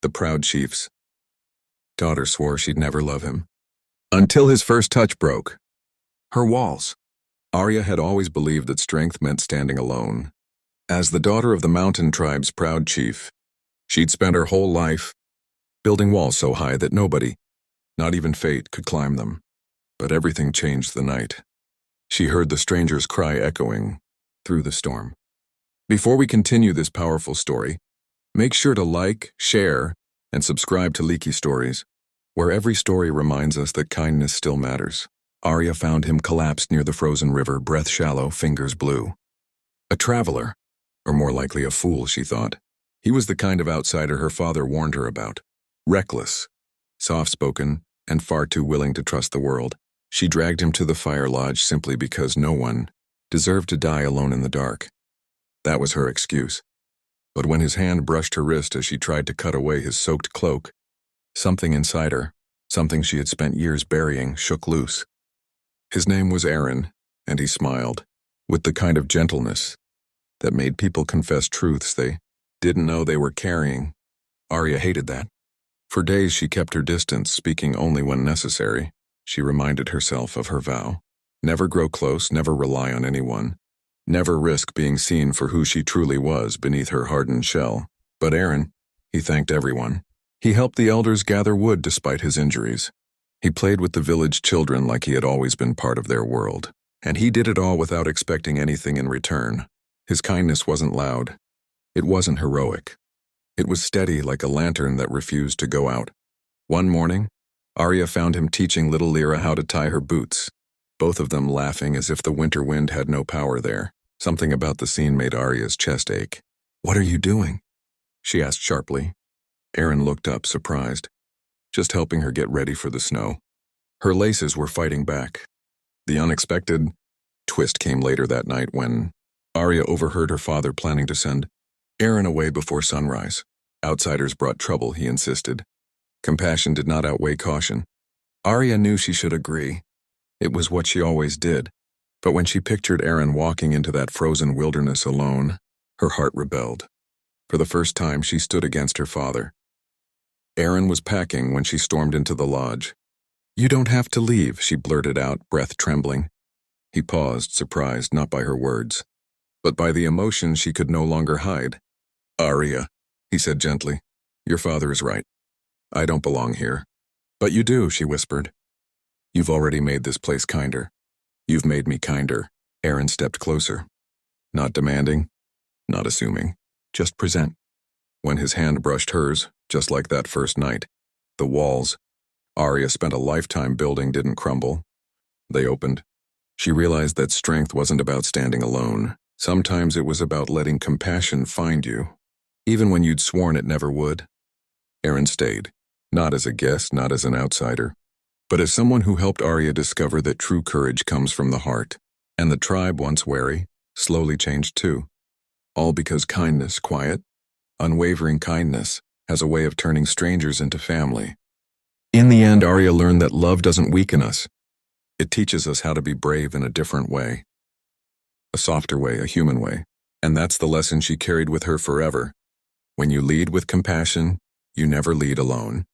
the proud chief's daughter swore she'd never love him. Until his first touch broke her walls. Arya had always believed that strength meant standing alone. As the daughter of the mountain tribe's proud chief, she'd spent her whole life building walls so high that nobody, not even fate, could climb them. But everything changed the night. She heard the stranger's cry echoing through the storm. Before we continue this powerful story, make sure to like, share, and subscribe to Leaky Stories, where every story reminds us that kindness still matters. Arya found him collapsed near the frozen river, breath shallow, fingers blue. A traveler, or more likely a fool, she thought. He was the kind of outsider her father warned her about. Reckless, soft-spoken, and far too willing to trust the world. She dragged him to the fire lodge simply because no one deserved to die alone in the dark. That was her excuse. But when his hand brushed her wrist as she tried to cut away his soaked cloak, something inside her, something she had spent years burying, shook loose. His name was Aaron, and he smiled, with the kind of gentleness that made people confess truths they didn't know they were carrying. Arya hated that. For days she kept her distance, speaking only when necessary. She reminded herself of her vow. Never grow close, never rely on anyone. Never risk being seen for who she truly was beneath her hardened shell. But Aaron, he thanked everyone. He helped the elders gather wood despite his injuries. He played with the village children like he had always been part of their world. And he did it all without expecting anything in return. His kindness wasn't loud. It wasn't heroic. It was steady like a lantern that refused to go out. One morning, Arya found him teaching little Lyra how to tie her boots, both of them laughing as if the winter wind had no power there. Something about the scene made Arya's chest ache. "What are you doing?" she asked sharply. Aaron looked up, surprised. "Just helping her get ready for the snow." Her laces were fighting back. The unexpected twist came later that night when Arya overheard her father planning to send Aaron away before sunrise. Outsiders brought trouble, he insisted. Compassion did not outweigh caution. Arya knew she should agree. It was what she always did. But when she pictured Aaron walking into that frozen wilderness alone, her heart rebelled. For the first time, she stood against her father. Aaron was packing when she stormed into the lodge. "You don't have to leave," she blurted out, breath trembling. He paused, surprised not by her words, but by the emotion she could no longer hide. "Arya," he said gently, "your father is right. I don't belong here." "But you do," she whispered. "You've already made this place kinder. You've made me kinder." Aaron stepped closer. Not demanding, not assuming, just present. When his hand brushed hers, just like that first night, the walls Arya spent a lifetime building didn't crumble. They opened. She realized that strength wasn't about standing alone. Sometimes it was about letting compassion find you, even when you'd sworn it never would. Aaron stayed, not as a guest, not as an outsider, but as someone who helped Arya discover that true courage comes from the heart. And the tribe, once wary, slowly changed too. All because kindness, quiet, unwavering kindness, has a way of turning strangers into family. In the end, Arya learned that love doesn't weaken us. It teaches us how to be brave in a different way. A softer way, a human way. And that's the lesson she carried with her forever. When you lead with compassion, you never lead alone.